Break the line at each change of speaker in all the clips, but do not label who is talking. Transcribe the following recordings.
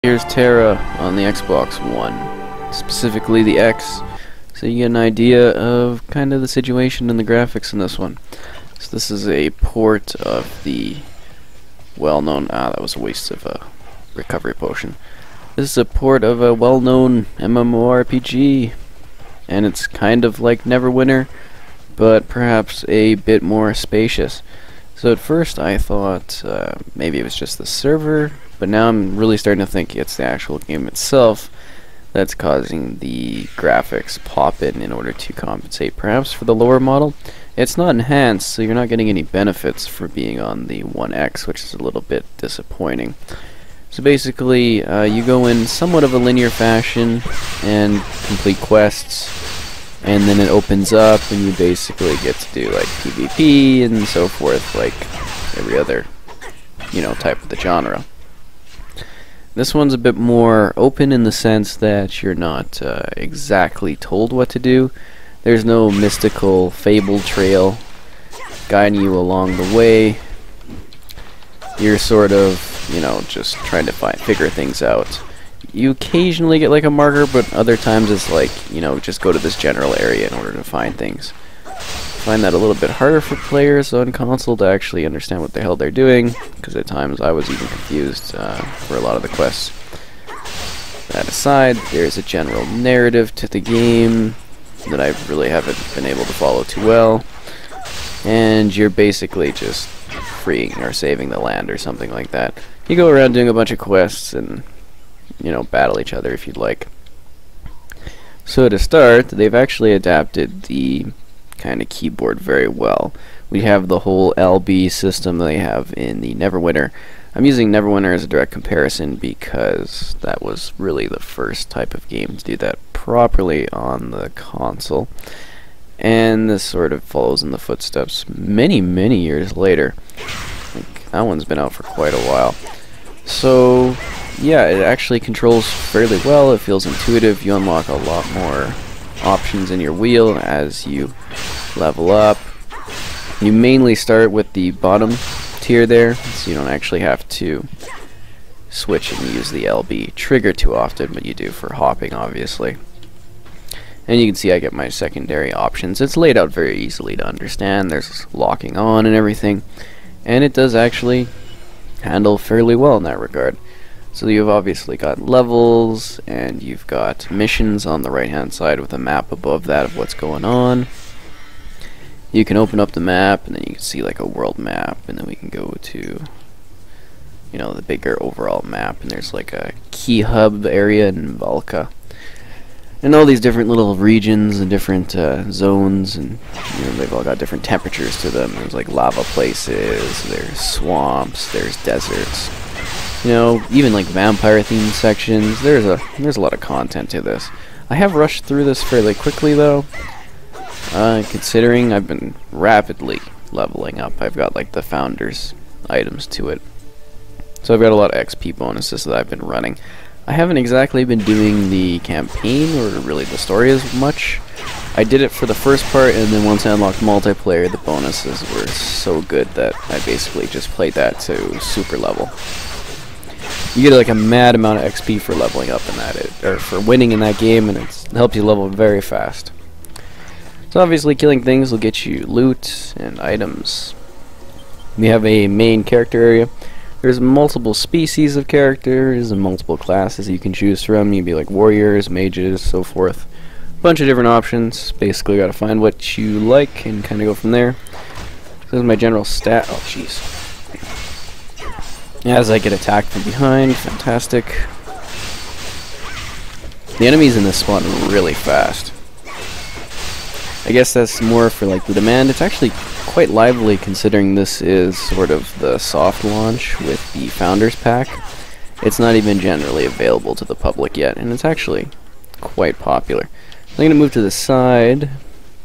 Here's Tera on the Xbox One, specifically the X, so you get an idea of kind of the situation and the graphics in this one. So this is a port of the well-known, that was a waste of a recovery potion. This is a port of a well-known MMORPG, and it's kind of like Neverwinter, but perhaps a bit more spacious. So at first I thought maybe it was just the server, but now I'm really starting to think it's the actual game itself that's causing the graphics pop in order to compensate perhaps for the lower model. It's not enhanced, so you're not getting any benefits for being on the 1X, which is a little bit disappointing. So basically, you go in somewhat of a linear fashion and complete quests, and then it opens up and you basically get to do like PvP and so forth, like every other, type of the genre. This one's a bit more open in the sense that you're not exactly told what to do. There's no mystical fable trail guiding you along the way. You're sort of, just trying to figure things out. You occasionally get like a marker, but other times it's like, just go to this general area in order to find things. I find that a little bit harder for players on console to actually understand what the hell they're doing, because at times I was even confused for a lot of the quests. That aside, there's a general narrative to the game that I really haven't been able to follow too well, and you're basically just freeing or saving the land or something like that. You go around doing a bunch of quests and battle each other if you'd like. So to start, they've actually adapted the kind of keyboard very well. We have the whole LB system they have in the Neverwinter. I'm using Neverwinter as a direct comparison because that was really the first type of game to do that properly on the console. And this sort of follows in the footsteps many years later. I think that one's been out for quite a while. So yeah, it actually controls fairly well. It feels intuitive. You unlock a lot more options in your wheel as you level up. You mainly start with the bottom tier there, so you don't actually have to switch and use the LB trigger too often, but you do for hopping, obviously. And you can see I get my secondary options. It's laid out very easily to understand. There's locking on and everything, and it does actually handle fairly well in that regard. So you've obviously got levels, and you've got missions on the right hand side with a map above that of what's going on. You can open up the map, and then you can see like a world map, and then we can go to the bigger overall map, and there's like a key hub area in Valka, and all these different little regions and different zones, and they've all got different temperatures to them. There's like lava places, there's swamps, there's deserts. Even like vampire themed sections. There's a lot of content to this. I have rushed through this fairly quickly though, considering I've been rapidly leveling up. I've got like the founders items to it, so I've got a lot of XP bonuses that I've been running. I haven't exactly been doing the campaign or really the story as much. I did it for the first part, and then once I unlocked multiplayer, the bonuses were so good that I basically just played that to super level. You get like a mad amount of XP for leveling up in that, or for winning in that game, and it helps you level very fast. So obviously killing things will get you loot and items. We have a main character area. There's multiple species of characters and multiple classes you can choose from. You'd be like warriors, mages, so forth. Bunch of different options. Basically gotta find what you like and kinda go from there. So this is my general stat. Oh jeez. As I get attacked from behind, fantastic. The enemies in this spawn really fast. I guess that's more for like the demand. It's actually quite lively considering this is sort of the soft launch with the Founders Pack. It's not even generally available to the public yet, and it's actually quite popular. I'm going to move to the side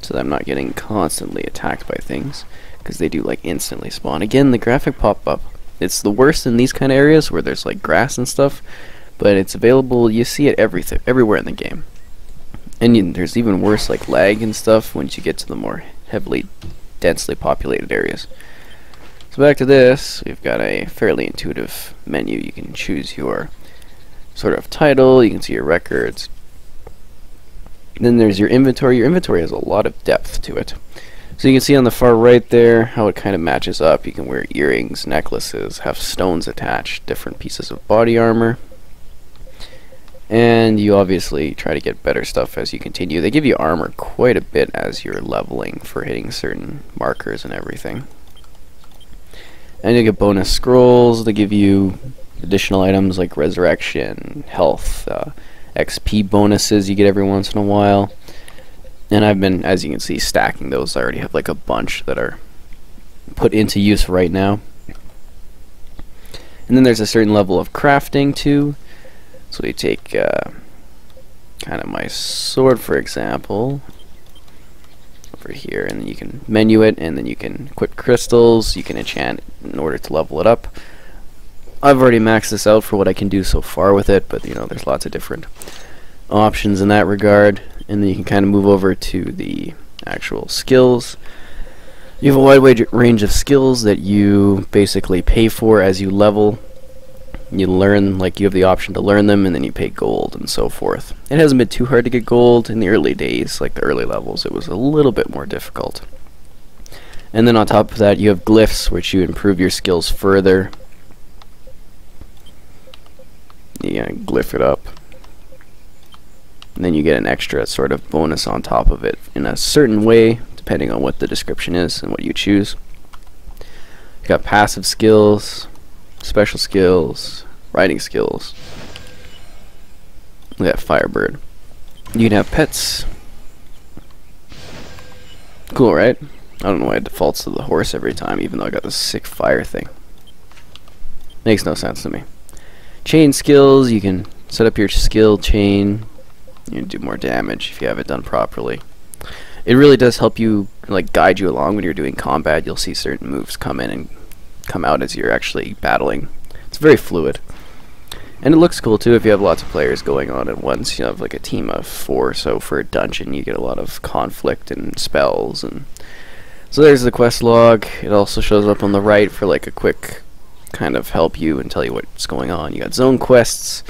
so that I'm not getting constantly attacked by things, because they do like instantly spawn. Again, the graphic pop-up. It's the worst in these kind of areas where there's like grass and stuff, but it's available. You see it everywhere in the game. And there's even worse like lag and stuff once you get to the more heavily, densely populated areas. So back to this, we've got a fairly intuitive menu. You can choose your sort of title. You can see your records. And then there's your inventory. Your inventory has a lot of depth to it. So you can see on the far right there how it kind of matches up. You can wear earrings, necklaces, have stones attached, different pieces of body armor. And you obviously try to get better stuff as you continue. They give you armor quite a bit as you're leveling for hitting certain markers and everything. And you get bonus scrolls. They give you additional items like resurrection, health, XP bonuses you get every once in a while. And I've been, as you can see, stacking those. I already have like a bunch that are put into use right now. And then there's a certain level of crafting too. So you take kind of my sword, for example, over here, and then you can menu it, and then you can equip crystals, you can enchant in order to level it up. I've already maxed this out for what I can do so far with it, but you know, there's lots of different options in that regard. And then you can kind of move over to the actual skills. You have a wide range of skills that you basically pay for as you level. You learn, like you have the option to learn them, and then you pay gold and so forth. It hasn't been too hard to get gold in the early days, like the early levels. It was a little bit more difficult. And then on top of that, you have glyphs, which you improve your skills further. You gotta glyph it up. And then you get an extra sort of bonus on top of it in a certain way, depending on what the description is and what you choose. You got passive skills, special skills, riding skills. We got Firebird. You can have pets. Cool, right? I don't know why it defaults to the horse every time, even though I got this sick fire thing. Makes no sense to me. Chain skills, you can set up your skill chain. You can do more damage if you have it done properly. It really does help you, like, guide you along when you're doing combat. You'll see certain moves come in and come out as you're actually battling. It's very fluid. And it looks cool too if you have lots of players going on at once. You have like a team of 4, so for a dungeon you get a lot of conflict and spells. And so there's the quest log. It also shows up on the right for like a quick kind of help you and tell you what's going on. You got zone quests,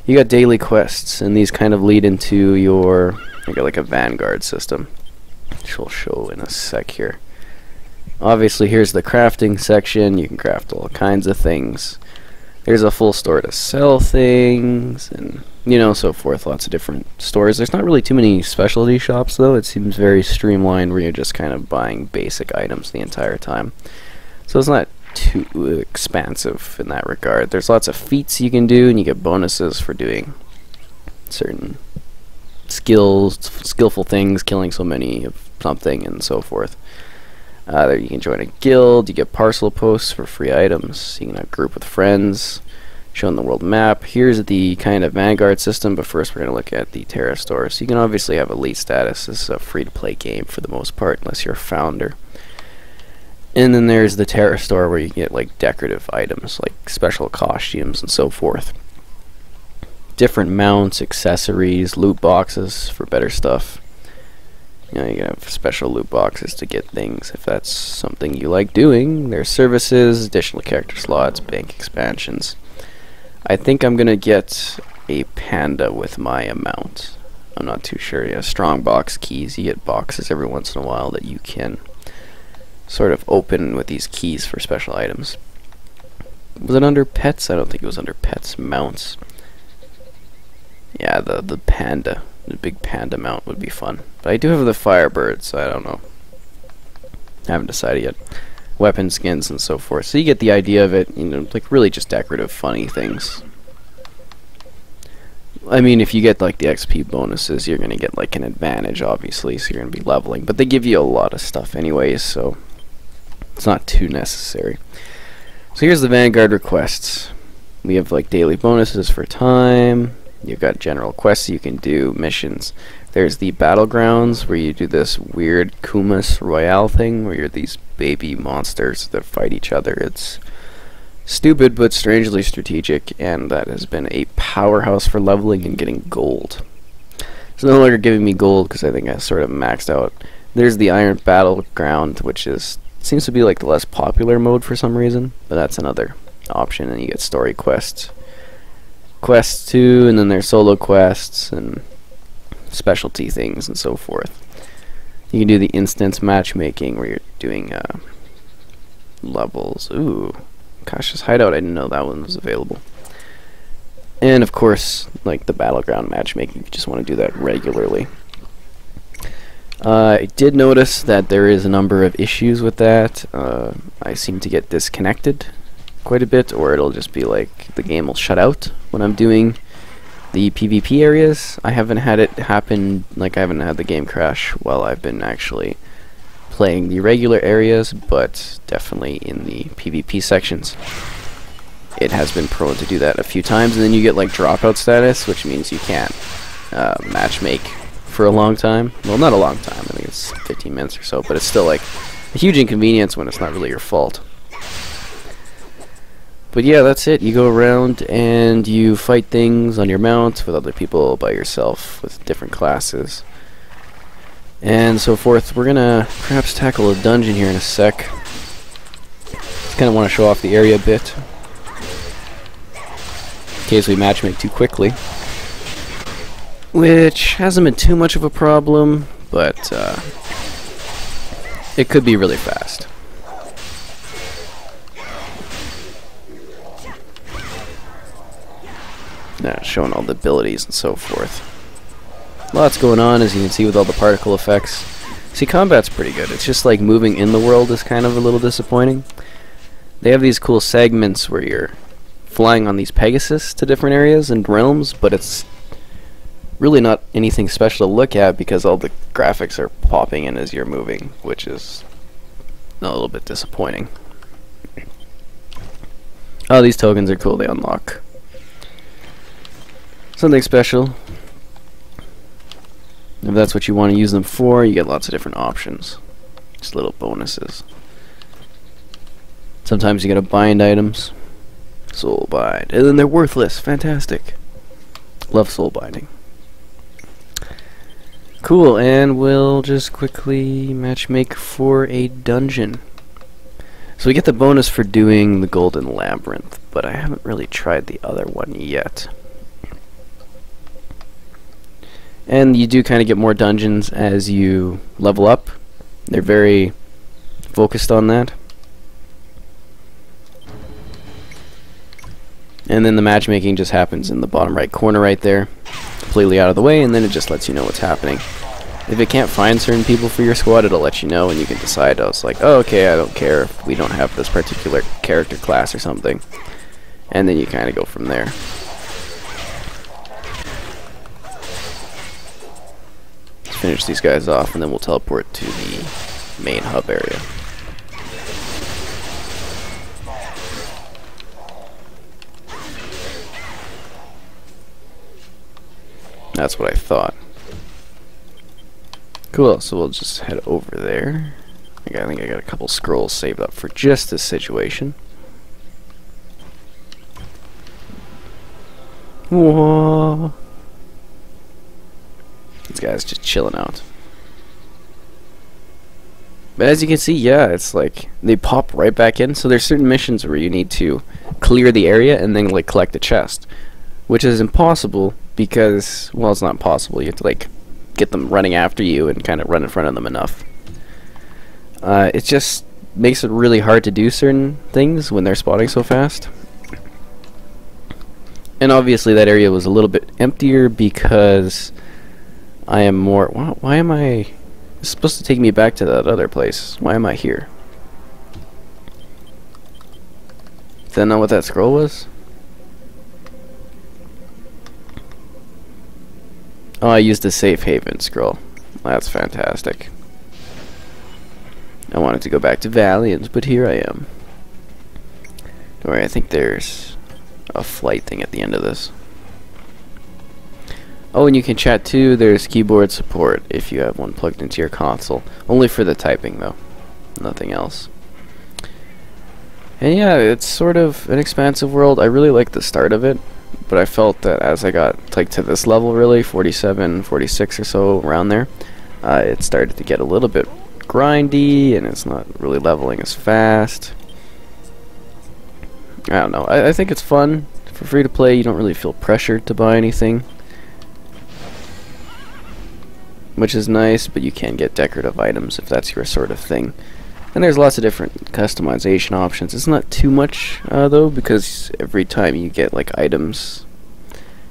you got daily quests, and these kind of lead into your, you got like a Vanguard system, which we'll show in a sec here. Obviously here's the crafting section. You can craft all kinds of things. There's a full store to sell things, and you know, so forth. Lots of different stores. There's not really too many specialty shops though. It seems very streamlined where you're just kind of buying basic items the entire time. So it's not too expansive in that regard. There's lots of feats you can do, and you get bonuses for doing certain skillful things, killing so many of something and so forth. There you can join a guild, you get parcel posts for free items, you can have a group with friends, showing the world map. Here's the kind of Vanguard system, but first we're going to look at the Tera store. So you can obviously have elite status. This is a free-to-play game for the most part, unless you're a founder. And then there's the Tera store where you get like decorative items, like special costumes and so forth. Different mounts, accessories, loot boxes for better stuff. You know, you can have special loot boxes to get things if that's something you like doing. There's services, additional character slots, bank expansions. I think I'm gonna get a panda with my amount. I'm not too sure. Yeah, strong box keys. You get boxes every once in a while that you can sort of open with these keys for special items. Was it under pets? I don't think it was under pets. Mounts. Yeah, the panda. The big panda mount would be fun. But I do have the Firebird, so I don't know. I haven't decided yet. Weapon skins and so forth. So you get the idea of it, you know, like really just decorative, funny things. I mean, if you get like the XP bonuses, you're gonna get like an advantage, obviously, so you're gonna be leveling. But they give you a lot of stuff anyways, so it's not too necessary. So here's the Vanguard Requests. We have like daily bonuses for time. You've got general quests you can do, missions. There's the battlegrounds where you do this weird Kumas Royale thing where you're these baby monsters that fight each other. It's stupid but strangely strategic, and that has been a powerhouse for leveling and getting gold. It's no longer giving me gold because I think I sort of maxed out. There's the Iron Battleground, which seems to be like the less popular mode for some reason, but that's another option, and you get story quests. quests too, and then there's solo quests and specialty things and so forth. You can do the instance matchmaking where you're doing levels. Ooh, Cautious Hideout, I didn't know that one was available. And of course, like the battleground matchmaking, if you just want to do that regularly. I did notice that there is a number of issues with that. I seem to get disconnected quite a bit, or it'll just be like the game will shut out when I'm doing the PvP areas. I haven't had it happen, like I haven't had the game crash while I've been actually playing the regular areas, but definitely in the PvP sections it has been prone to do that a few times, and then you get like dropout status, which means you can't matchmake for a long time. Well, not a long time, I think it's 15 minutes or so, but it's still like a huge inconvenience when it's not really your fault. But yeah, that's it. You go around and you fight things on your mount with other people, by yourself, with different classes, and so forth. We're gonna perhaps tackle a dungeon here in a sec. Just kind of want to show off the area a bit, in case we matchmake too quickly, which hasn't been too much of a problem, but it could be really fast. Showing all the abilities and so forth. Lots going on, as you can see, with all the particle effects. See, combat's pretty good. It's just like moving in the world is kind of a little disappointing. They have these cool segments where you're flying on these Pegasus to different areas and realms, but it's really not anything special to look at because all the graphics are popping in as you're moving, which is a little bit disappointing. Oh, these tokens are cool. They unlock something special. If that's what you want to use them for, you get lots of different options. Just little bonuses. Sometimes you get to bind items. Soul bind. And then they're worthless. Fantastic. Love soul binding. Cool, and we'll just quickly matchmake for a dungeon. So we get the bonus for doing the Golden Labyrinth, but I haven't really tried the other one yet. And you do kind of get more dungeons as you level up. They're very focused on that. And then the matchmaking just happens in the bottom right corner right there, completely out of the way, and then it just lets you know what's happening. If it can't find certain people for your squad, it'll let you know, and you can decide. I was like, oh, okay, I don't care if we don't have this particular character class or something. And then you kind of go from there. Finish these guys off, and then we'll teleport to the main hub area. That's what I thought. Cool, so we'll just head over there. I think I got a couple scrolls saved up for just this situation. Whoa. These guys just chilling out. But as you can see, yeah, it's like they pop right back in. So there's certain missions where you need to clear the area and then like collect a chest, which is impossible because, well, it's not possible. You have to like get them running after you and kind of run in front of them enough. It just makes it really hard to do certain things when they're spawning so fast. And obviously that area was a little bit emptier because I am more... Why am I... It's supposed to take me back to that other place. Why am I here? Is that not what that scroll was? Oh, I used the safe haven scroll. That's fantastic. I wanted to go back to Valiant, but here I am. Don't worry, I think there's a flight thing at the end of this. Oh, and you can chat too. There's keyboard support if you have one plugged into your console. Only for the typing though. Nothing else. And yeah, it's sort of an expansive world. I really like the start of it, but I felt that as I got like to this level, really 47, 46 or so, around there, it started to get a little bit grindy, and it's not really leveling as fast. I don't know. I think it's fun For free to play, you don't really feel pressured to buy anything, which is nice, but you can get decorative items if that's your sort of thing. And there's lots of different customization options. It's not too much though, because every time you get like items,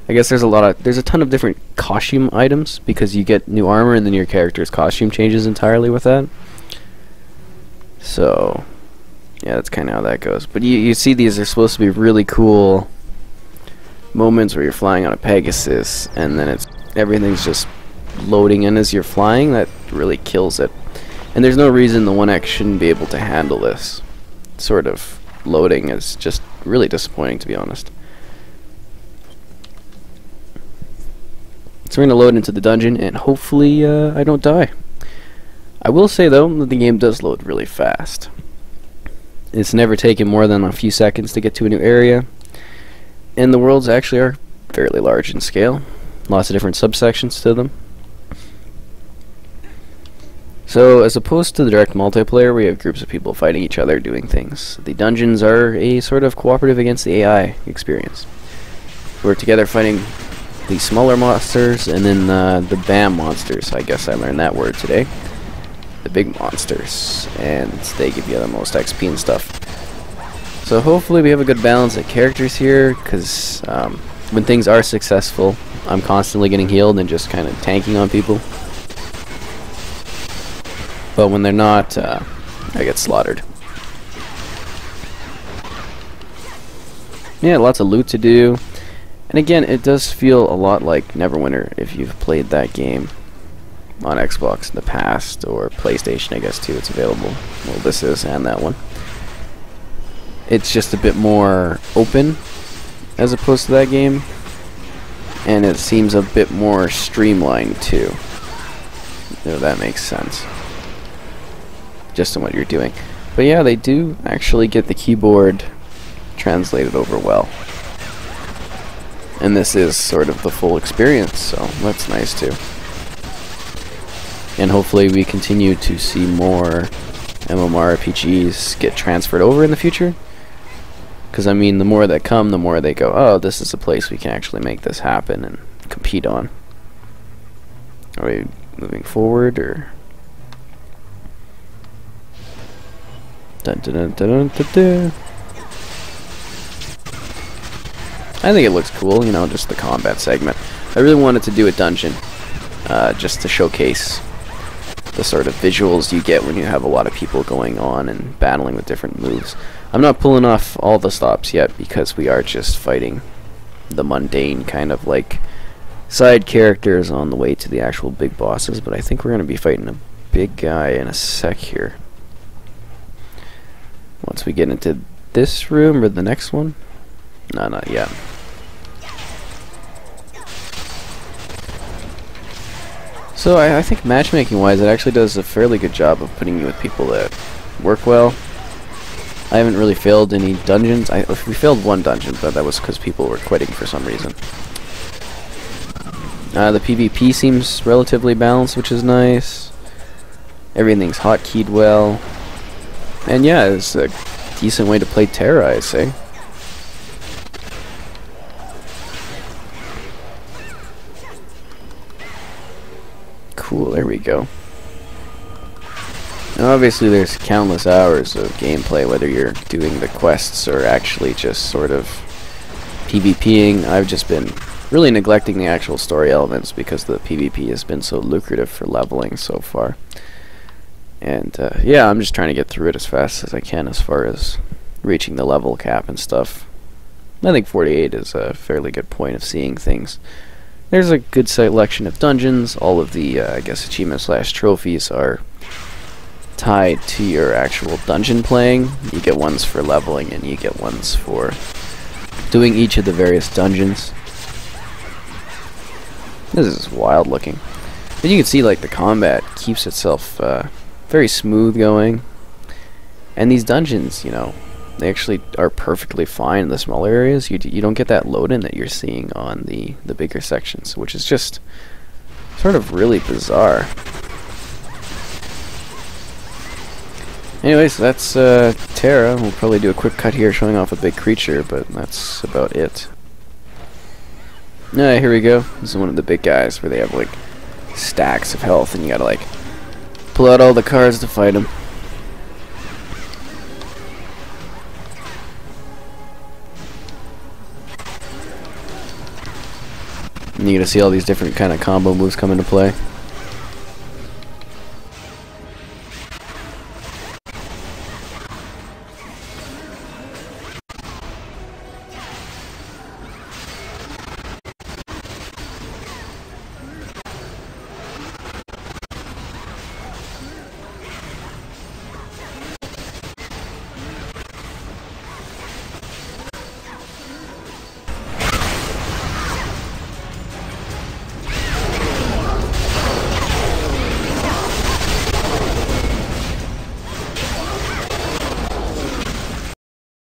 I guess there's a ton of different costume items, because you get new armor and then your character's costume changes entirely with that. So yeah, that's kind of how that goes. But you see, these are supposed to be really cool moments where you're flying on a Pegasus and then everything's just loading in as you're flying. That really kills it. And there's no reason the 1X shouldn't be able to handle this sort of loading. Is just really disappointing, to be honest. So we're going to load into the dungeon, and hopefully I don't die. I will say, though, that the game does load really fast. It's never taken more than a few seconds to get to a new area. And the worlds actually are fairly large in scale. Lots of different subsections to them. So, as opposed to the direct multiplayer, where you have groups of people fighting each other doing things, the dungeons are a sort of cooperative against the AI experience. We're together fighting the smaller monsters, and then the BAM monsters. I guess I learned that word today. The big monsters, and they give you the most XP and stuff. So hopefully we have a good balance of characters here, because when things are successful, I'm constantly getting healed and just kind of tanking on people. But when they're not, I get slaughtered. Yeah, lots of loot to do. And again, it does feel a lot like Neverwinter if you've played that game on Xbox in the past, or PlayStation, I guess, too. It's available. Well, this is, and that one. It's just a bit more open as opposed to that game, and it seems a bit more streamlined too, if that makes sense, just in what you're doing. But yeah, they do actually get the keyboard translated over well, and this is sort of the full experience, so that's nice too. And hopefully we continue to see more MMORPGs get transferred over in the future. Because, I mean, the more that come, the more they go, oh, this is a place we can actually make this happen and compete on. Are we moving forward, or? Dun, dun, dun, dun, dun, dun. I think it looks cool, you know, just the combat segment. I really wanted to do a dungeon, just to showcase the sort of visuals you get when you have a lot of people going on and battling with different moves. I'm not pulling off all the stops yet, because we are just fighting the mundane kind of like side characters on the way to the actual big bosses, but I think we're going to be fighting a big guy in a sec here. Once we get into this room, or the next one? No, not yet. So I think matchmaking-wise, it actually does a fairly good job of putting you with people that work well. I haven't really failed any dungeons. We failed one dungeon, but that was because people were quitting for some reason. The PvP seems relatively balanced, which is nice. Everything's hotkeyed well. And yeah, it's a decent way to play Tera, I say. Cool, there we go. And obviously there's countless hours of gameplay, whether you're doing the quests or actually just sort of PvPing. I've just been really neglecting the actual story elements because the PvP has been so lucrative for leveling so far. And yeah, I'm just trying to get through it as fast as I can as far as reaching the level cap and stuff. I think 48 is a fairly good point of seeing things. There's a good selection of dungeons. All of the, I guess, achievement/trophies are tied to your actual dungeon playing. You get ones for leveling, and you get ones for doing each of the various dungeons. This is wild looking. But you can see, like, the combat keeps itself very smooth going. And these dungeons, you know, they actually are perfectly fine in the smaller areas. You don't get that load-in that you're seeing on the bigger sections, which is just sort of really bizarre. Anyways, that's Tera. We'll probably do a quick cut here showing off a big creature, but that's about it. Alright, here we go. This is one of the big guys where they have like stacks of health and you gotta like pull out all the cards to fight them. And you're gonna see all these different kind of combo moves come into play.